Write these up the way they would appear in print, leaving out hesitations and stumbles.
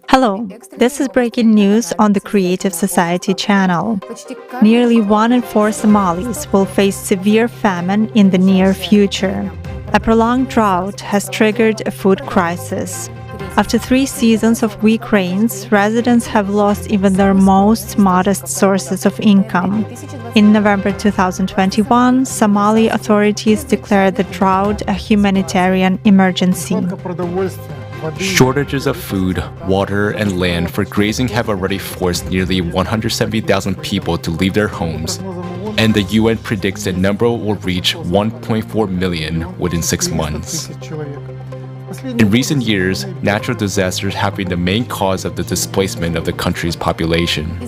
Hello, this is breaking news on the Creative Society channel. Nearly 1 in 4 Somalis will face severe famine in the near future. A prolonged drought has triggered a food crisis. After 3 seasons of weak rains, residents have lost even their most modest sources of income. In November 2021, Somali authorities declared the drought a humanitarian emergency. Shortages of food, water, and land for grazing have already forced nearly 170,000 people to leave their homes, and the UN predicts the number will reach 1.4 million within 6 months. In recent years, natural disasters have been the main cause of the displacement of the country's population.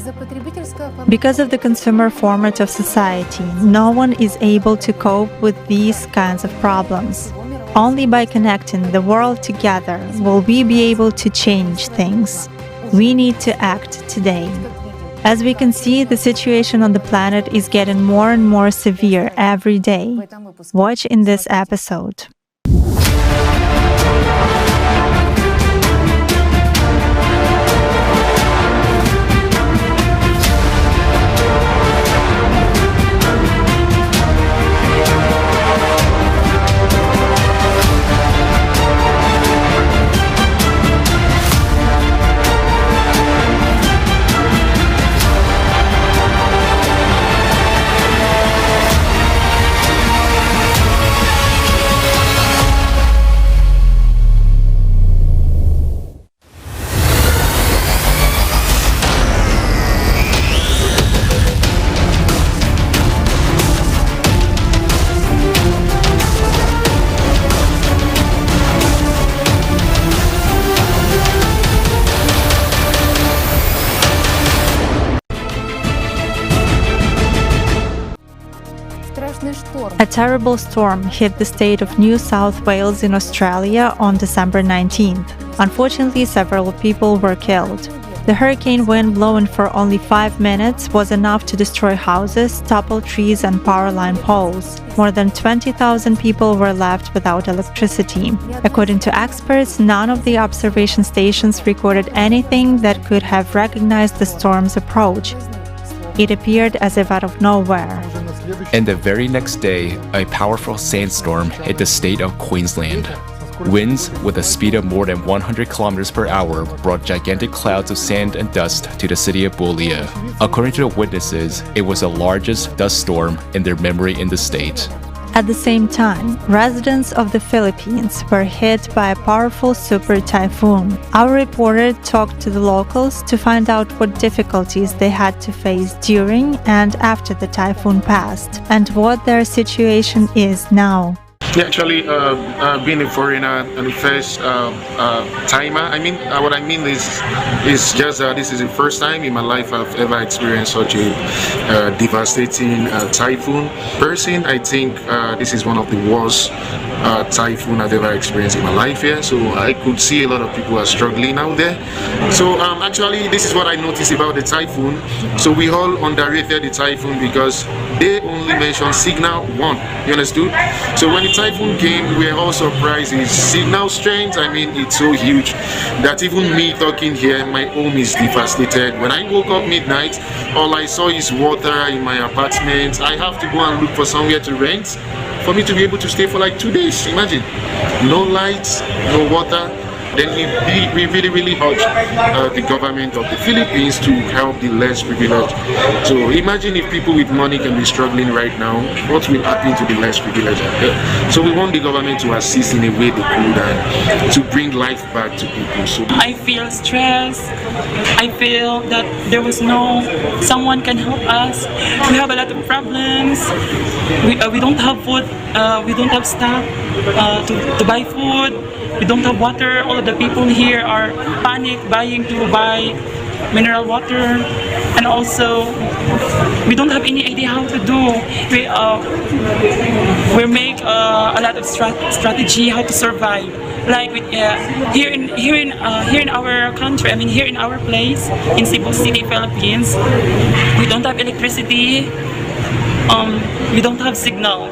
Because of the consumer format of society, no one is able to cope with these kinds of problems. Only by connecting the world together will we be able to change things. We need to act today. As we can see, the situation on the planet is getting more and more severe every day. Watch in this episode. A terrible storm hit the state of New South Wales in Australia on December 19th. Unfortunately, several people were killed. The hurricane wind blowing for only 5 minutes was enough to destroy houses, topple trees, and power line poles. More than 20,000 people were left without electricity. According to experts, none of the observation stations recorded anything that could have recognized the storm's approach. It appeared as if out of nowhere. And the very next day, a powerful sandstorm hit the state of Queensland. Winds with a speed of more than 100 kilometers per hour brought gigantic clouds of sand and dust to the city of Bulia. According to the witnesses, it was the largest dust storm in their memory in the state. At the same time, residents of the Philippines were hit by a powerful super typhoon. Our reporter talked to the locals to find out what difficulties they had to face during and after the typhoon passed, and what their situation is now. Yeah, actually, being a foreigner and the first timer, what I mean is just this is the first time in my life I've ever experienced such a devastating typhoon. Personally, I think this is one of the worst typhoon I've ever experienced in my life here. So I could see a lot of people are struggling out there. So actually, this is what I noticed about the typhoon. So we all underrated the typhoon because they only mentioned signal 1. You understood? So when the typhoon came, we were all surprised. Its signal strength, it's so huge that even me talking here, my home is devastated. When I woke up midnight, all I saw is water in my apartment. I have to go and look for somewhere to rent for me to be able to stay for like 2 days. Imagine, no lights, no water. Then we really urge the government of the Philippines to help the less privileged. So imagine if people with money can be struggling right now, what will happen to the less privileged? So we want the government to assist in a way they could and to bring life back to people. So I feel stressed. I feel that there was someone can help us. We have a lot of problems. We don't have food. We don't have stuff to buy food. We don't have water. All of the people here are panic buying to buy mineral water, and also we don't have any idea how to do. We make a lot of strategy how to survive. Like here in our country, here in our place in Cebu City, Philippines, we don't have electricity. We don't have signal.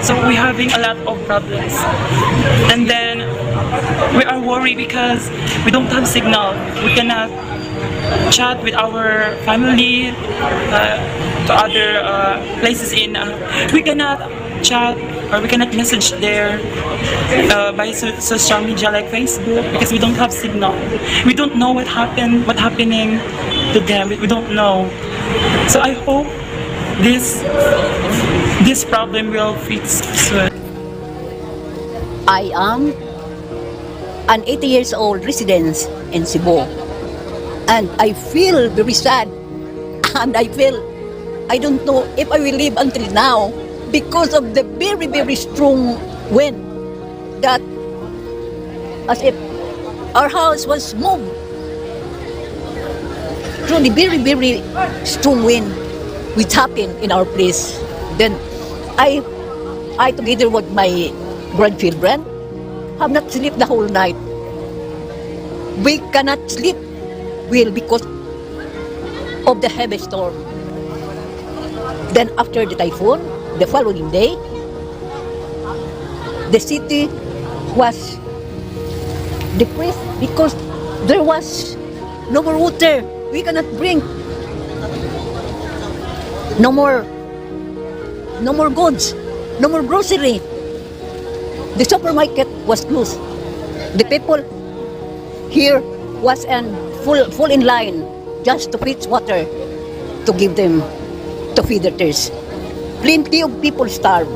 So we're having a lot of problems. And then we are worried because we don't have signal. We cannot chat with our family to other places in. We cannot chat or we cannot message there by social media like Facebook because we don't have signal. We don't know what's happening to them. We don't know. So I hope this problem will fix soon. I am an 80 years old resident in Cebu, and I feel very sad, and I don't know if I will live until now because of the very, very strong wind that as if our house was moved through the very, very strong wind which happened in our place. Then I together with my grandchildren have not slept the whole night. We cannot sleep well because of the heavy storm. Then after the typhoon, the following day, the city was depressed because there was no more water. We cannot drink. No more goods. No more grocery. The supermarket was closed. The people here was full in line just to fetch water to give them to feed their thirst. Plenty of people starved.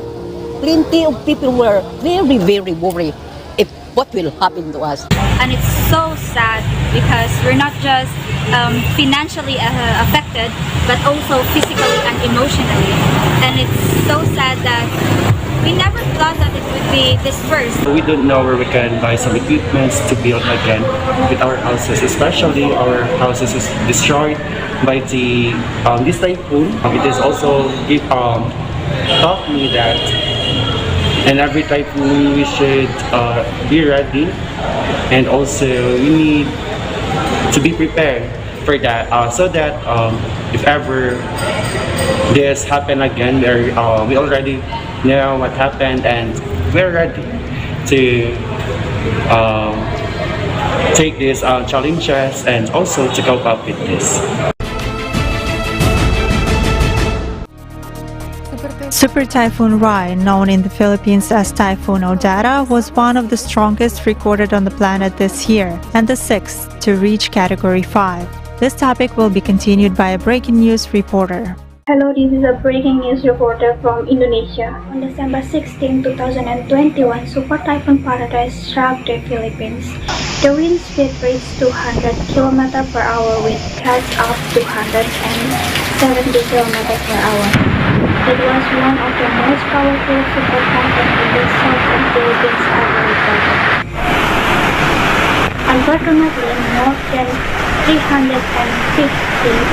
Plenty of people were very, very worried if what will happen to us. And it's so sad because we're not just financially affected, but also physically and emotionally. And it's so sad that we never thought that it would be dispersed. We don't know where we can buy some equipment to build again with our houses, especially our houses is destroyed by this typhoon. It is also taught me that in every typhoon we should be ready, and also we need to be prepared for that, so that if ever this happen again, we already know what happened and we're ready to take these challenges and also to cope up with this. Super Typhoon Rai, known in the Philippines as Typhoon Odata, was one of the strongest recorded on the planet this year and the sixth to reach Category 5. This topic will be continued by a breaking news reporter. Hello, this is a breaking news reporter from Indonesia. On December 16, 2021, Super Typhoon Baradáis struck the Philippines. The wind speed reached 200 km per hour with gusts up to 170 km per hour. It was one of the most powerful super typhoons in the southern Philippines ever recorded. Unfortunately, more than 350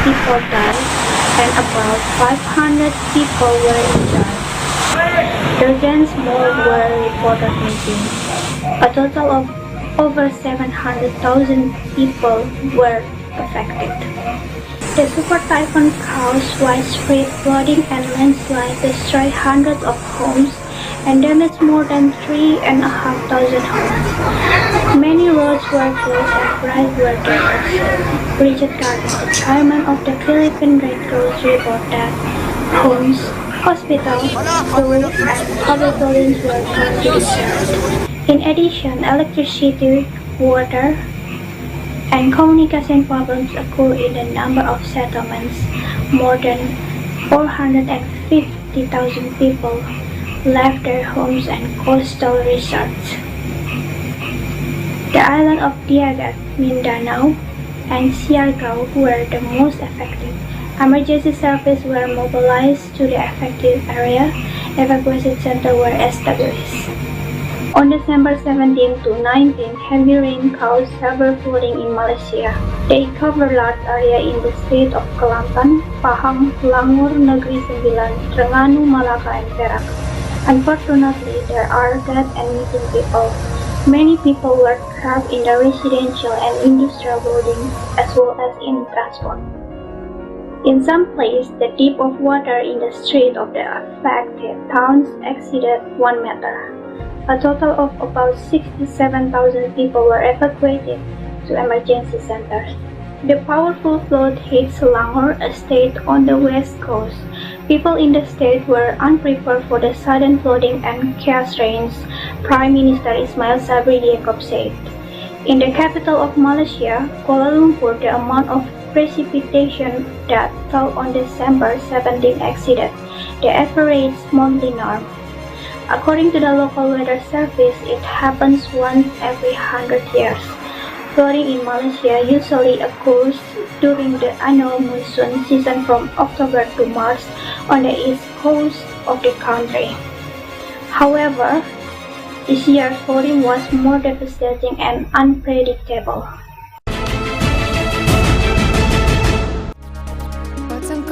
people died and about 500 people were injured. Dozens more were reported missing. A total of over 700,000 people were affected. The super typhoon caused widespread flooding and landslides, destroyed hundreds of homes, and damaged more than 3,500 homes. Many roads were closed and flights were damaged. Bridget Gardner, the chairman of the Philippine Red Cross, reported that homes, hospitals, schools, and public buildings were totally destroyed. In addition, electricity, water, and communication problems occur in a number of settlements. More than 450,000 people left their homes and coastal resorts. The island of Diagat, Mindanao, and Siargao were the most affected. Emergency services were mobilized to the affected area. Evacuation centers were established. On December 17 to 19, heavy rain caused severe flooding in Malaysia. They covered large areas in the state of Kelantan, Pahang, Selangor, Negeri Sembilan, Terengganu, Malacca, and Perak. Unfortunately, there are dead and missing people. Many people were trapped in the residential and industrial buildings as well as in transport. In some places, the depth of water in the street of the affected towns exceeded 1 meter. A total of about 67,000 people were evacuated to emergency centers. The powerful flood hit Selangor, a state on the west coast. People in the state were unprepared for the sudden flooding and chaos rains, Prime Minister Ismail Sabri Yaakob said. In the capital of Malaysia, Kuala Lumpur, the amount of precipitation that fell on December 17 exceeded the average monthly norm. According to the local weather service, it happens once every 100 years. Flooding in Malaysia usually occurs during the annual monsoon season from October to March on the east coast of the country. However, this year's flooding was more devastating and unpredictable.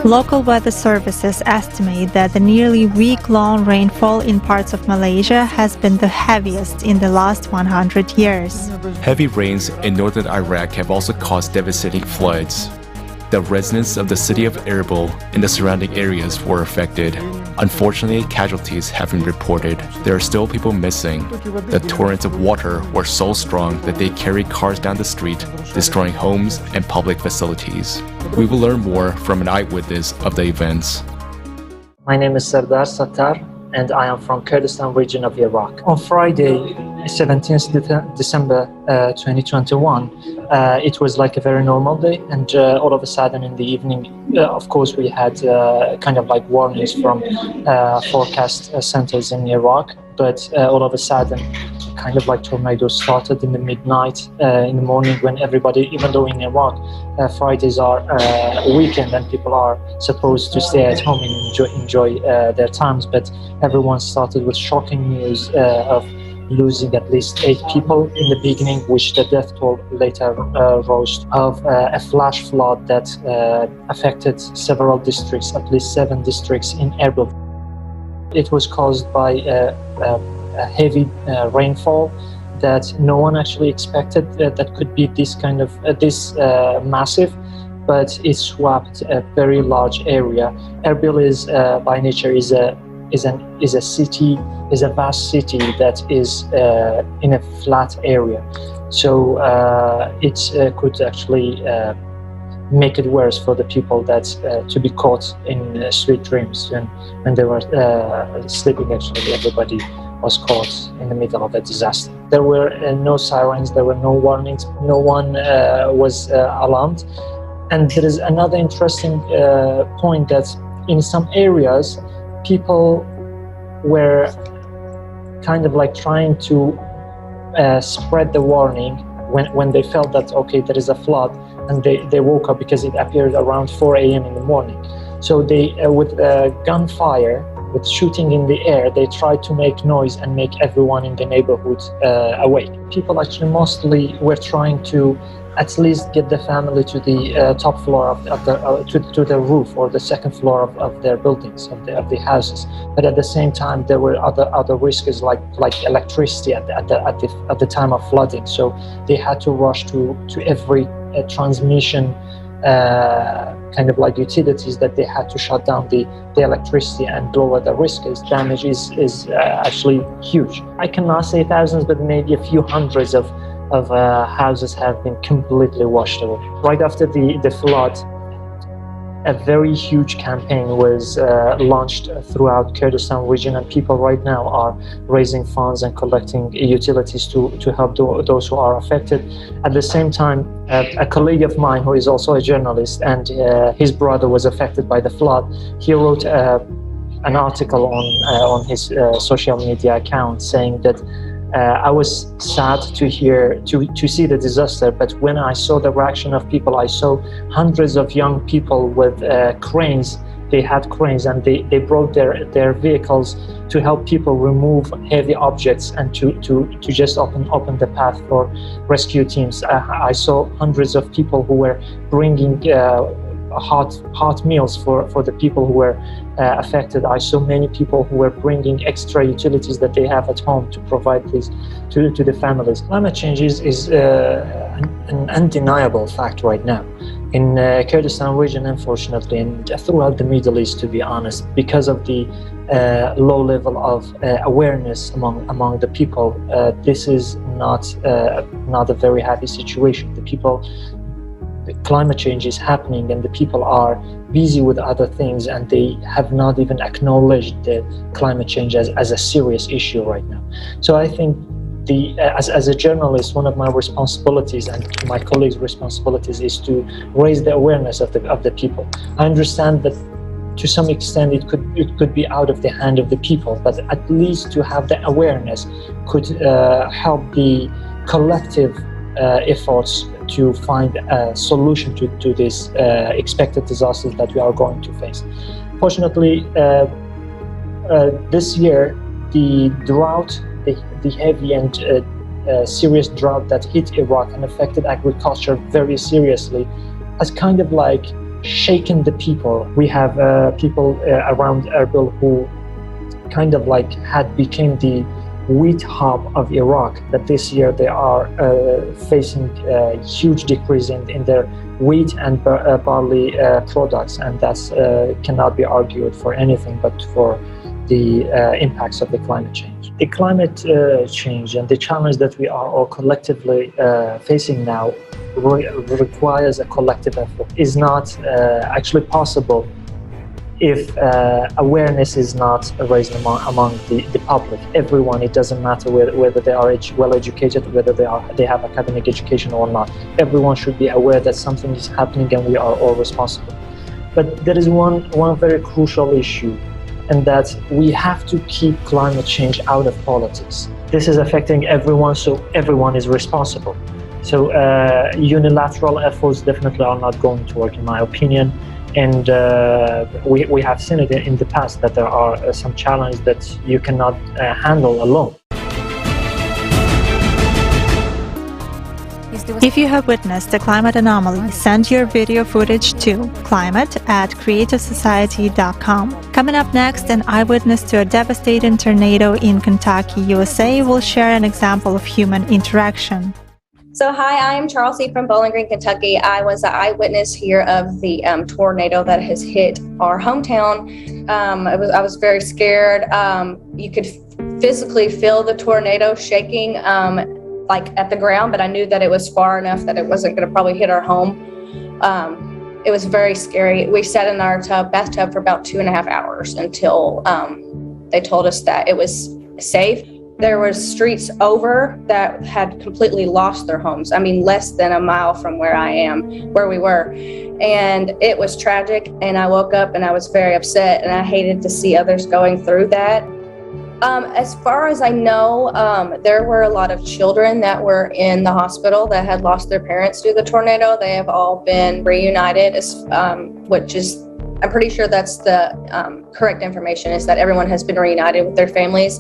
Local weather services estimate that the nearly week-long rainfall in parts of Malaysia has been the heaviest in the last 100 years. Heavy rains in northern Iraq have also caused devastating floods. The residents of the city of Erbil and the surrounding areas were affected. Unfortunately, casualties have been reported. There are still people missing. The torrents of water were so strong that they carried cars down the street, destroying homes and public facilities. We will learn more from an eyewitness of the events. My name is Sardar Sattar, and I am from Kurdistan region of Iraq. On Friday, 17th December 2021, it was like a very normal day, and all of a sudden in the evening, of course, we had kind of like warnings from forecast centers in Iraq, but all of a sudden, kind of like tornadoes started in the midnight, in the morning, when everybody, even though in Iraq, Fridays are a weekend and people are supposed to stay at home and enjoy their times, but everyone started with shocking news of losing at least 8 people in the beginning, which the death toll later rose, of a flash flood that affected several districts, at least 7 districts in Erbil. It was caused by a heavy rainfall that no one actually expected that could be this kind of this massive, but it swept a very large area. Erbil is by nature is a city, is a vast city that is in a flat area, so it could actually make it worse for the people that to be caught in sweet dreams when they were sleeping. Actually, everybody was caught in the middle of a disaster. There were no sirens, there were no warnings, no one was alarmed. And there is another interesting point that in some areas, people were kind of like trying to spread the warning when they felt that, okay, there is a flood, and they woke up because it appeared around 4 a.m. in the morning. So they, with gunfire, with shooting in the air, they tried to make noise and make everyone in the neighborhood awake. People actually mostly were trying to at least get the family to the top floor of to the roof or the second floor of their buildings, of the houses. But at the same time, there were other risks like electricity at the time of flooding. So they had to rush to every transmission kind of like utilities that they had to shut down the electricity and lower the risk. Damage is actually huge. I cannot say thousands, but maybe a few hundreds of houses have been completely washed away. Right after the flood, a very huge campaign was launched throughout Kurdistan region, and people right now are raising funds and collecting utilities to help those who are affected. At the same time, a colleague of mine who is also a journalist, and his brother was affected by the flood, he wrote an article on his social media account saying that I was sad to see the disaster, but when I saw the reaction of people, I saw hundreds of young people with cranes. They had cranes and they brought their vehicles to help people remove heavy objects and to just open the path for rescue teams. I saw hundreds of people who were bringing hot meals for the people who were affected. I saw many people who were bringing extra utilities that they have at home to provide this to the families. Climate change is an undeniable fact right now. in Kurdistan region, unfortunately, and throughout the Middle East, to be honest, because of the low level of awareness among the people, this is not a very happy situation. The climate change is happening, and the people are busy with other things, and they have not even acknowledged the climate change as a serious issue right now. So I think as a journalist, one of my responsibilities and my colleagues' responsibilities is to raise the awareness of the people. I understand that to some extent it could be out of the hand of the people, but at least to have the awareness could help the collective efforts to find a solution to this expected disasters that we are going to face. Fortunately, this year, the drought, the heavy and serious drought that hit Iraq and affected agriculture very seriously has kind of like shaken the people. We have people around Erbil who kind of like had become the wheat hub of Iraq, that this year they are facing a huge decrease in their wheat and barley products, and that cannot be argued for anything but for the impacts of the climate change. The climate change and the challenge that we are all collectively facing now requires a collective effort. Is not actually possible if awareness is not raised among the public. Everyone, it doesn't matter whether they are well educated, whether they have academic education or not. Everyone should be aware that something is happening and we are all responsible. But there is one very crucial issue, and that we have to keep climate change out of politics. This is affecting everyone, so everyone is responsible. So unilateral efforts definitely are not going to work, in my opinion. And we have seen it in the past that there are some challenges that you cannot handle alone. If you have witnessed a climate anomaly, send your video footage to climate@creativesociety.com. Coming up next, an eyewitness to a devastating tornado in Kentucky, USA, will share an example of human interaction. So hi, I am Charles from Bowling Green, Kentucky. I was an eyewitness here of the tornado that has hit our hometown. I was very scared. You could physically feel the tornado shaking like at the ground, but I knew that it was far enough that it wasn't going to probably hit our home. It was very scary. We sat in our bathtub for about 2.5 hours until they told us that it was safe. There was streets over that had completely lost their homes. I mean, less than a mile from where we were. And it was tragic. And I woke up and I was very upset, and I hated to see others going through that. As far as I know, there were a lot of children that were in the hospital that had lost their parents through the tornado. They have all been reunited, which is, I'm pretty sure that's the correct information, is that everyone has been reunited with their families.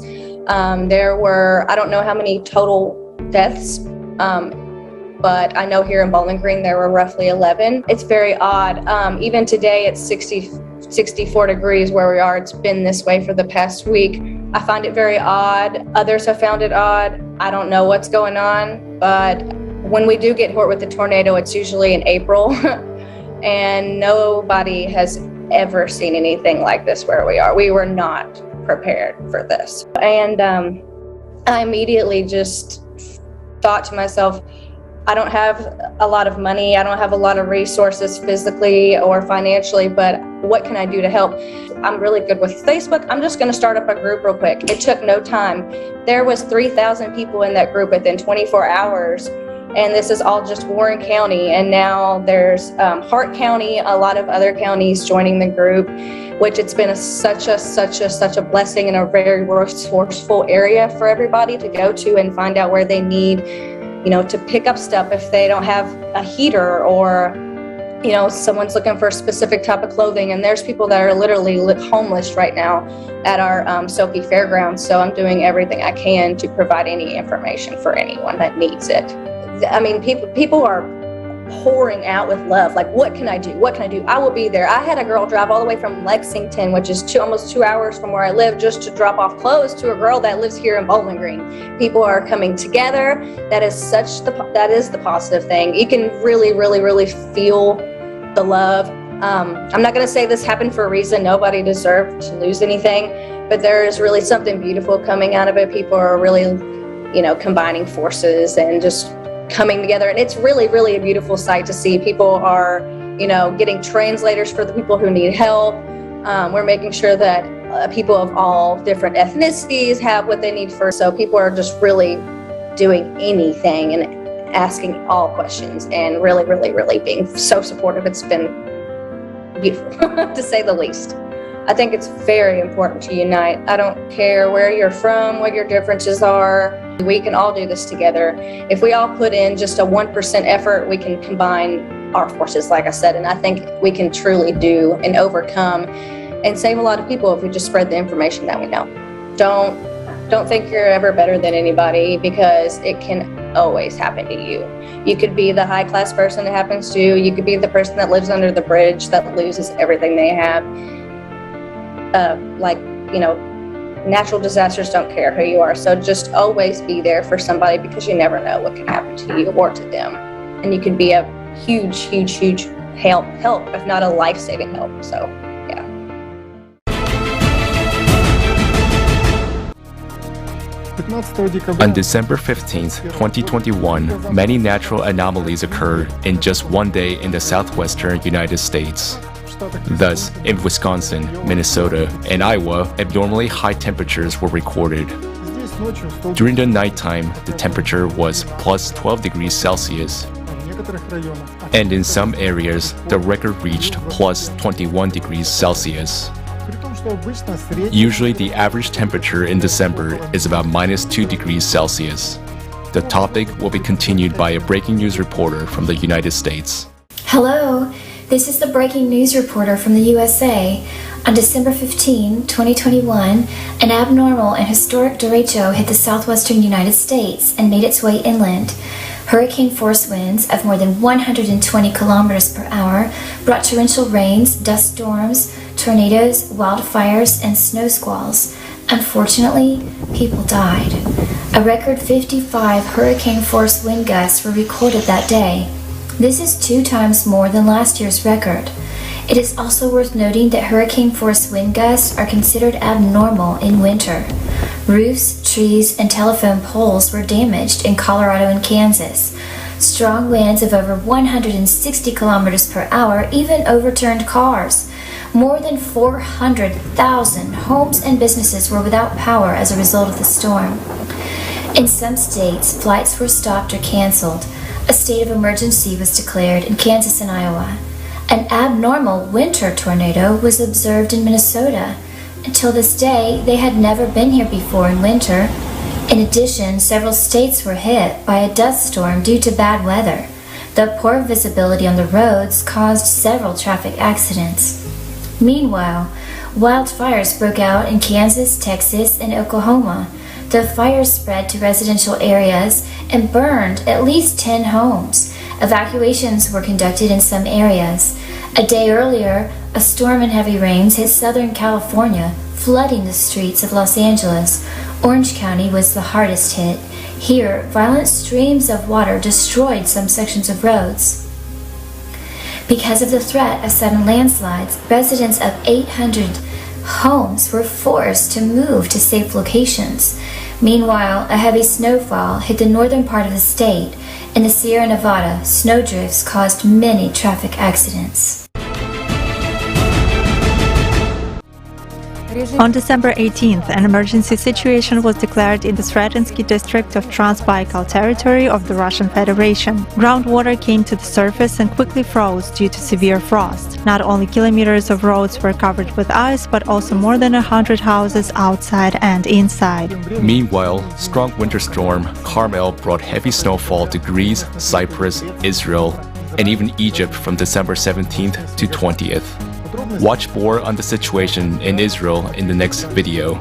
There were, I don't know how many total deaths, but I know here in Bowling Green there were roughly 11. It's very odd. Even today it's 64 degrees where we are. It's been this way for the past week. I find it very odd. Others have found it odd. I don't know what's going on, but when we do get hit with the tornado, it's usually in April, and nobody has ever seen anything like this where we are. We were not prepared for this. And I immediately just thought to myself, I don't have a lot of money, I don't have a lot of resources physically or financially, but what can I do to help? I'm really good with Facebook. I'm just gonna start up a group real quick. It took no time. There was 3,000 people in that group within 24 hours. And this is all just Warren County. And now there's Hart County, a lot of other counties joining the group, which it's been such a blessing and a very resourceful area for everybody to go to and find out where they need, to pick up stuff if they don't have a heater, or, someone's looking for a specific type of clothing. And there's people that are literally homeless right now at our Soki Fairgrounds. So I'm doing everything I can to provide any information for anyone that needs it. I mean, people are pouring out with love. Like, what can I do? What can I do? I will be there. I had a girl drive all the way from Lexington, which is almost 2 hours from where I live, just to drop off clothes to a girl that lives here in Bowling Green. People are coming together. That is the positive thing. You can really, really, really feel the love. I'm not going to say this happened for a reason. Nobody deserved to lose anything, but there is really something beautiful coming out of it. People are really, combining forces and just coming together. And it's really, really a beautiful sight to see. People are, getting translators for the people who need help. We're making sure that people of all different ethnicities have what they need first. So people are just really doing anything and asking all questions and really, really, really being so supportive. It's been beautiful, to say the least. I think it's very important to unite. I don't care where you're from, what your differences are. We can all do this together. If we all put in just a 1% effort, we can combine our forces, like I said, and I think we can truly do and overcome and save a lot of people if we just spread the information that we know. Don't think you're ever better than anybody, because it can always happen to you. You could be the high-class person it happens to. You could be the person that lives under the bridge that loses everything they have. Natural disasters don't care who you are. So just always be there for somebody, because you never know what can happen to you or to them. And you can be a huge, huge, huge help, if not a life-saving help. So, yeah. On December 15th, 2021, many natural anomalies occurred in just one day in the southwestern United States. Thus, in Wisconsin, Minnesota, and Iowa, abnormally high temperatures were recorded. During the nighttime, the temperature was plus 12 degrees Celsius, and in some areas, the record reached plus 21 degrees Celsius. Usually, the average temperature in December is about minus 2 degrees Celsius. The topic will be continued by a breaking news reporter from the United States. Hello, this is the breaking news reporter from the USA. On December 15, 2021, an abnormal and historic derecho hit the southwestern United States and made its way inland. Hurricane-force winds of more than 120 kilometers per hour brought torrential rains, dust storms, tornadoes, wildfires, and snow squalls. Unfortunately, people died. A record 55 hurricane-force wind gusts were recorded that day. This is 2 times more than last year's record. It is also worth noting that hurricane-force wind gusts are considered abnormal in winter. Roofs, trees, and telephone poles were damaged in Colorado and Kansas. Strong winds of over 160 kilometers per hour even overturned cars. More than 400,000 homes and businesses were without power as a result of the storm. In some states, flights were stopped or canceled. A state of emergency was declared in Kansas and Iowa. An abnormal winter tornado was observed in Minnesota. Until this day, they had never been here before in winter. In addition, several states were hit by a dust storm due to bad weather. The poor visibility on the roads caused several traffic accidents. Meanwhile, wildfires broke out in Kansas, Texas, and Oklahoma. The fires spread to residential areas and burned at least 10 homes. Evacuations were conducted in some areas. A day earlier, a storm and heavy rains hit Southern California, flooding the streets of Los Angeles. Orange County was the hardest hit. Here, violent streams of water destroyed some sections of roads. Because of the threat of sudden landslides, residents of 800 homes were forced to move to safe locations. Meanwhile, a heavy snowfall hit the northern part of the state. In the Sierra Nevada, snowdrifts caused many traffic accidents. On December 18th, an emergency situation was declared in the Sredinsky district of Transbaikal territory of the Russian Federation. Groundwater came to the surface and quickly froze due to severe frost. Not only kilometers of roads were covered with ice, but also more than 100 houses outside and inside. Meanwhile, strong winter storm Carmel brought heavy snowfall to Greece, Cyprus, Israel, and even Egypt from December 17th to 20th. Watch more on the situation in Israel in the next video.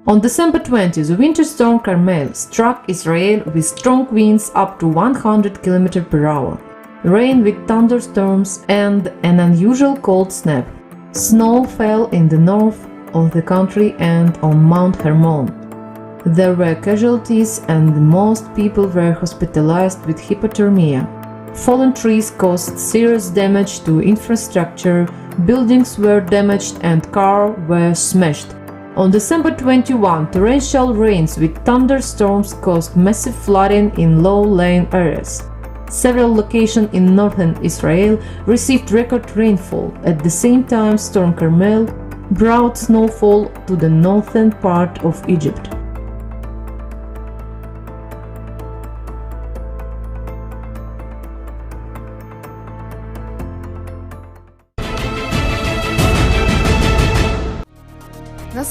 On December 20, the winter storm Carmel struck Israel with strong winds up to 100 km per hour, rain with thunderstorms, and an unusual cold snap. Snow fell in the north of the country and on Mount Hermon. There were casualties and most people were hospitalized with hypothermia. Fallen trees caused serious damage to infrastructure, buildings were damaged and cars were smashed. On December 21, torrential rains with thunderstorms caused massive flooding in low-lying areas. Several locations in northern Israel received record rainfall. At the same time, Storm Carmel brought snowfall to the northern part of Egypt.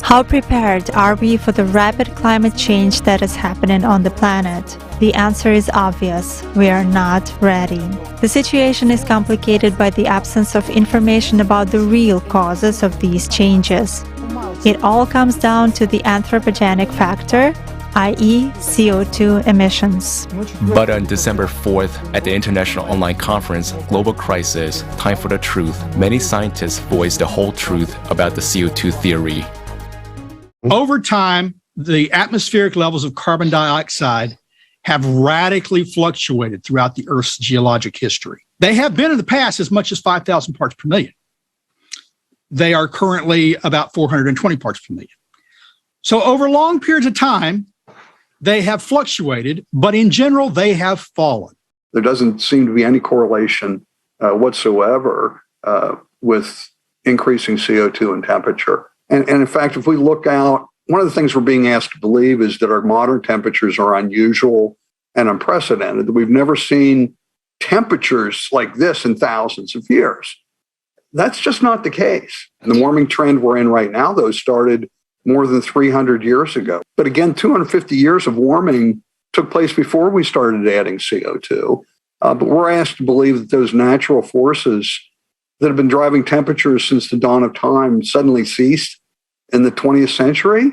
How prepared are we for the rapid climate change that is happening on the planet? The answer is obvious. We are not ready. The situation is complicated by the absence of information about the real causes of these changes. It all comes down to the anthropogenic factor, i.e. CO2 emissions. But on December 4th, at the international online conference, Global Crisis, Time for the Truth, many scientists voiced the whole truth about the CO2 theory. Over time, the atmospheric levels of carbon dioxide have radically fluctuated throughout the Earth's geologic history. They have been in the past as much as 5,000 parts per million. They are currently about 420 parts per million. So over long periods of time, they have fluctuated, but in general, they have fallen. There doesn't seem to be any correlation whatsoever with increasing CO2 and temperature. And in fact, if we look out, one of the things we're being asked to believe is that our modern temperatures are unusual and unprecedented, that we've never seen temperatures like this in thousands of years. That's just not the case. And the warming trend we're in right now, though, started more than 300 years ago. But again, 250 years of warming took place before we started adding CO2. But we're asked to believe that those natural forces that have been driving temperatures since the dawn of time suddenly ceased in the 20th century.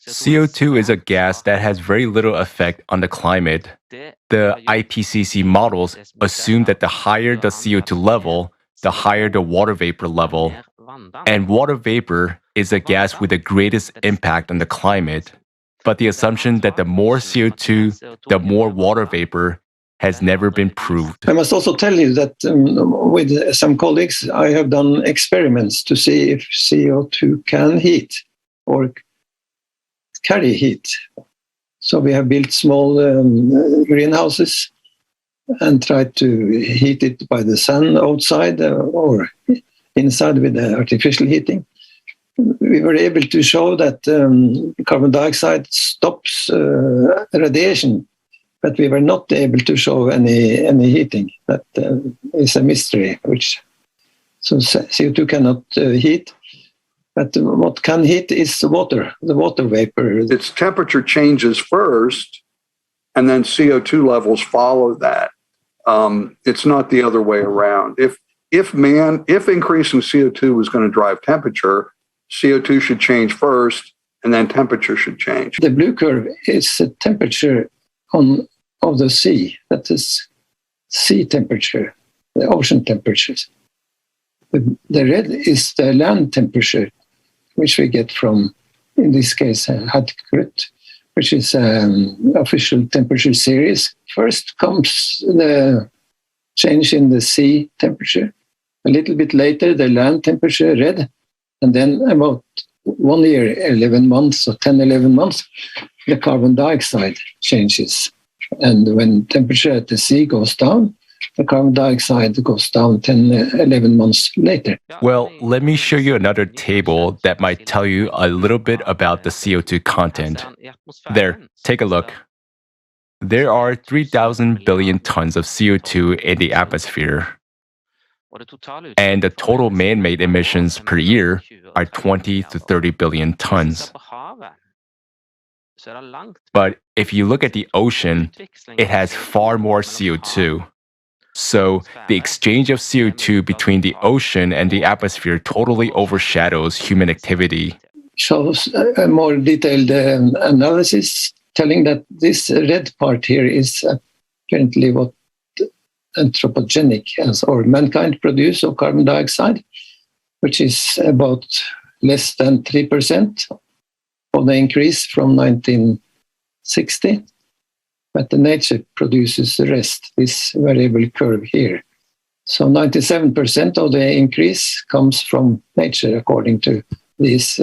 CO2 is a gas that has very little effect on the climate. The IPCC models assume that the higher the CO2 level, the higher the water vapor level. And water vapor is a gas with the greatest impact on the climate. But the assumption that the more CO2, the more water vapor has never been proved. I must also tell you that with some colleagues, I have done experiments to see if CO2 can heat or carry heat. So we have built small greenhouses and tried to heat it by the sun outside or inside with the artificial heating. We were able to show that carbon dioxide stops radiation, but we were not able to show any heating. That is a mystery. So CO2 cannot heat, but what can heat is the water vapor. Its temperature changes first, and then CO2 levels follow that. It's not the other way around. If increasing CO2 was going to drive temperature, CO2 should change first, and then temperature should change. The blue curve is the temperature of the sea. That is sea temperature, the ocean temperatures. The red is the land temperature, which we get from, in this case, Hadkrut, which is an official temperature series. First comes the change in the sea temperature. A little bit later, the land temperature, red. And then about 1 year, 11 months, or 10, 11 months, the carbon dioxide changes. And when temperature at the sea goes down, the carbon dioxide goes down 10, 11 months later. Well, let me show you another table that might tell you a little bit about the CO2 content. There, take a look. There are 3,000 billion tons of CO2 in the atmosphere. And the total man-made emissions per year are 20 to 30 billion tons. But if you look at the ocean, it has far more CO2. So the exchange of CO2 between the ocean and the atmosphere totally overshadows human activity. Shows a more detailed analysis telling that this red part here is apparently what anthropogenic or mankind produce of carbon dioxide, which is about less than 3% of the increase from 1960. but the nature produces the rest, this variable curve here. So 97% of the increase comes from nature, according to these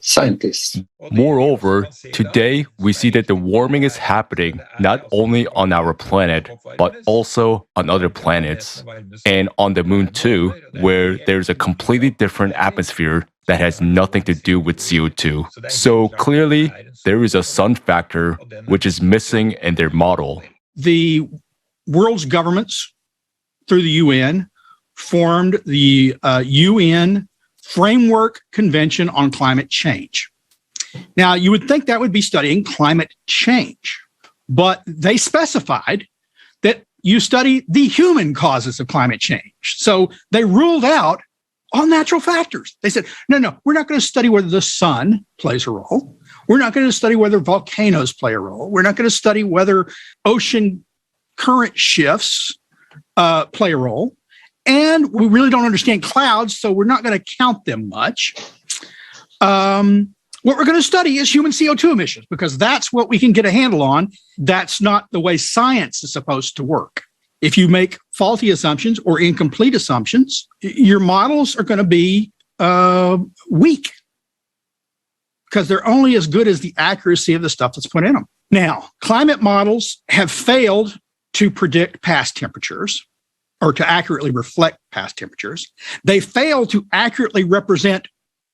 scientists. Moreover, today we see that the warming is happening not only on our planet, but also on other planets, and on the moon too, where there's a completely different atmosphere that has nothing to do with CO2. So clearly, there is a sun factor which is missing in their model. The world's governments, through the UN, formed the UN Framework Convention on Climate Change. Now, you would think that would be studying climate change, but they specified that you study the human causes of climate change. So they ruled out all natural factors. They said, no, we're not going to study whether the sun plays a role. We're not going to study whether volcanoes play a role. We're not going to study whether ocean current shifts play a role. And we really don't understand clouds, so we're not going to count them much. What we're going to study is human CO2 emissions, because that's what we can get a handle on. That's not the way science is supposed to work. If you make faulty assumptions or incomplete assumptions, your models are going to be weak, because they're only as good as the accuracy of the stuff that's put in them. Now, climate models have failed to predict past temperatures, or to accurately reflect past temperatures. They fail to accurately represent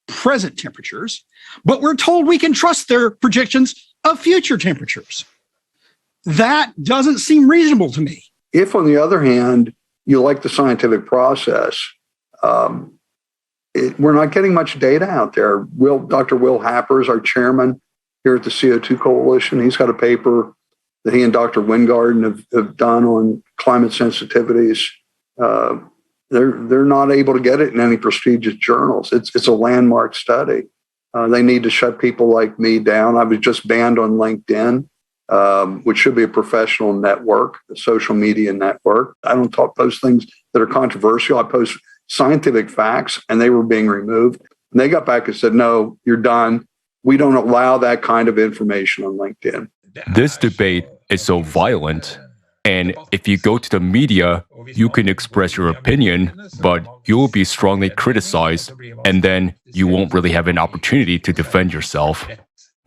present temperatures, but we're told we can trust their projections of future temperatures. That doesn't seem reasonable to me. If, on the other hand, you like the scientific process, we're not getting much data out there. Dr. Will Happer is our chairman here at the CO2 Coalition. He's got a paper that he and Dr. Wingarden have done on climate sensitivities. They're not able to get it in any prestigious journals. It's a landmark study. They need to shut people like me down. I was just banned on LinkedIn, which should be a professional network, a social media network. I don't post things that are controversial. I post scientific facts, and they were being removed. And they got back and said, no, you're done. We don't allow that kind of information on LinkedIn. This debate is so violent, and if you go to the media, you can express your opinion, but you'll be strongly criticized, and then you won't really have an opportunity to defend yourself.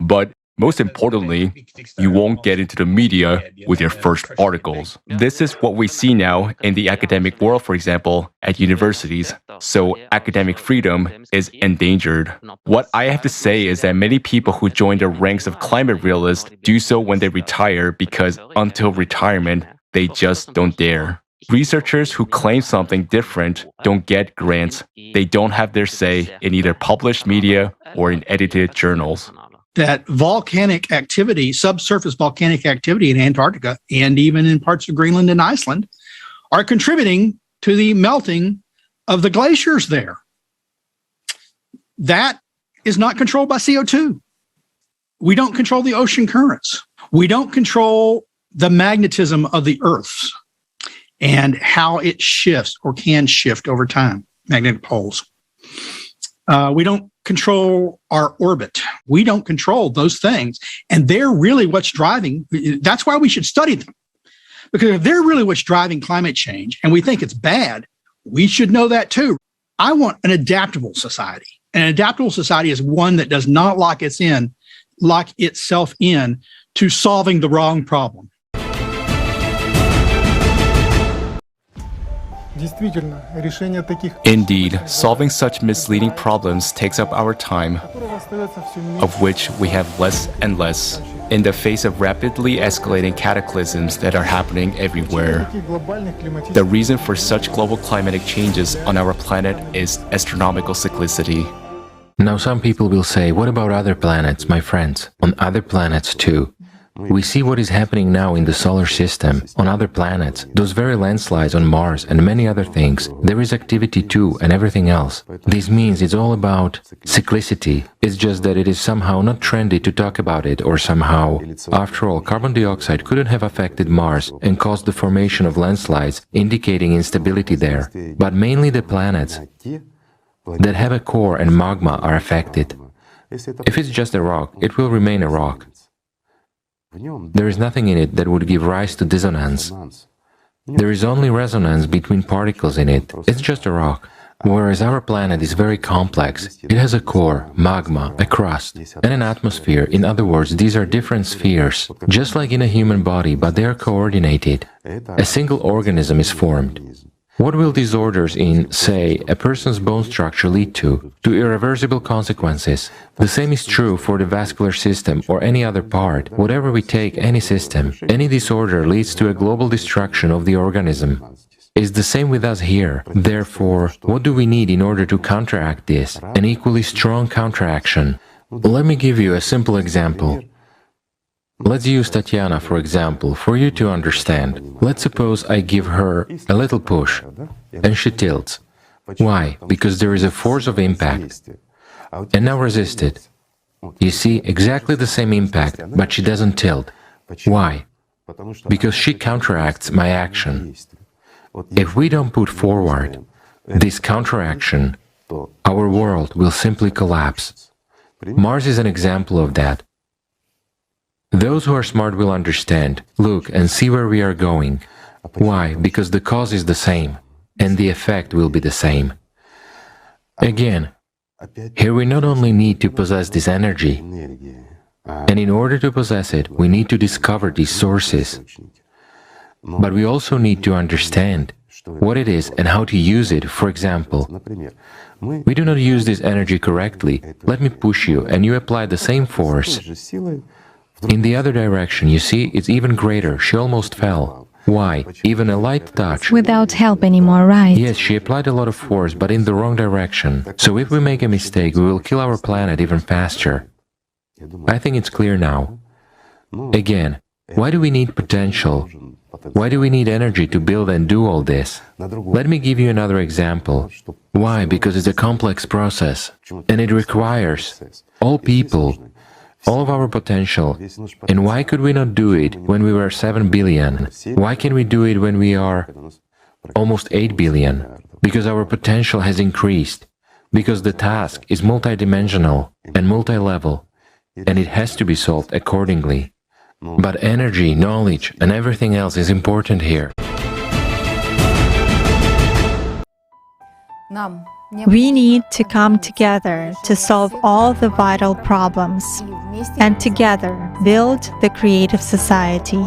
But most importantly, you won't get into the media with your first articles. This is what we see now in the academic world, for example, at universities. So academic freedom is endangered. What I have to say is that many people who join the ranks of climate realists do so when they retire, because until retirement, they just don't dare. Researchers who claim something different don't get grants. They don't have their say in either published media or in edited journals. That volcanic activity, subsurface volcanic activity in Antarctica and even in parts of Greenland and Iceland, are contributing to the melting of the glaciers there. That is not controlled by CO2. We don't control the ocean currents. We don't control the magnetism of the Earth and how it shifts or can shift over time, magnetic poles. We don't control our orbit. We don't control those things. And they're really what's driving. That's why we should study them. Because if they're really what's driving climate change and we think it's bad, we should know that too. I want an adaptable society. An adaptable society is one that does not lock itself in to solving the wrong problem. Indeed, solving such misleading problems takes up our time, of which we have less and less, in the face of rapidly escalating cataclysms that are happening everywhere. The reason for such global climatic changes on our planet is astronomical cyclicity. Now some people will say, what about other planets, my friends? On other planets too. We see what is happening now in the solar system, on other planets, those very landslides on Mars and many other things. There is activity too and everything else. This means it's all about cyclicity. It's just that it is somehow not trendy to talk about it, or somehow. After all, carbon dioxide couldn't have affected Mars and caused the formation of landslides, indicating instability there. But mainly the planets that have a core and magma are affected. If it's just a rock, it will remain a rock. There is nothing in it that would give rise to dissonance. There is only resonance between particles in it. It's just a rock. Whereas our planet is very complex. It has a core, magma, a crust, and an atmosphere. In other words, these are different spheres, just like in a human body, but they are coordinated. A single organism is formed. What will disorders in, say, a person's bone structure lead to? To irreversible consequences. The same is true for the vascular system or any other part. Whatever we take, any system, any disorder leads to a global destruction of the organism. It's the same with us here. Therefore, what do we need in order to counteract this? An equally strong counteraction. Let me give you a simple example. Let's use Tatiana, for example, for you to understand. Let's suppose I give her a little push, and she tilts. Why? Because there is a force of impact. And now resist it. You see, exactly the same impact, but she doesn't tilt. Why? Because she counteracts my action. If we don't put forward this counteraction, our world will simply collapse. Mars is an example of that. Those who are smart will understand, look and see where we are going. Why? Because the cause is the same, and the effect will be the same. Again, here we not only need to possess this energy, and in order to possess it, we need to discover these sources. But we also need to understand what it is and how to use it. For example, we do not use this energy correctly. Let me push you, and you apply the same force. In the other direction, you see, it's even greater. She almost fell. Why? Even a light touch. Without help anymore, right? Yes, she applied a lot of force, but in the wrong direction. So if we make a mistake, we will kill our planet even faster. I think it's clear now. Again, why do we need potential? Why do we need energy to build and do all this? Let me give you another example. Why? Because it's a complex process, and it requires all people, all of our potential. And why could we not do it when we were 7 billion? Why can we do it when we are almost 8 billion? Because our potential has increased. Because the task is multidimensional and multi-level, and it has to be solved accordingly. But energy, knowledge, and everything else is important here. We need to come together to solve all the vital problems, and together build the creative society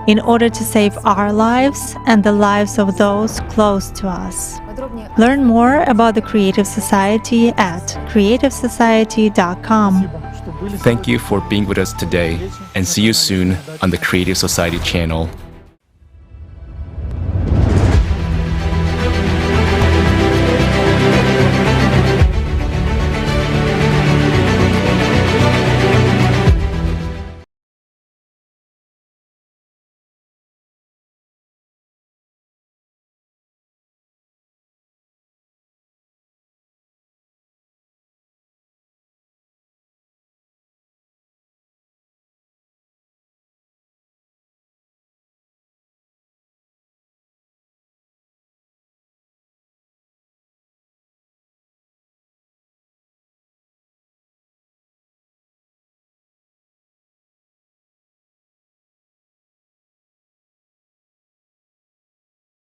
in order to save our lives and the lives of those close to us. Learn more about the Creative Society at creativesociety.com. Thank you for being with us today, and see you soon on the Creative Society channel.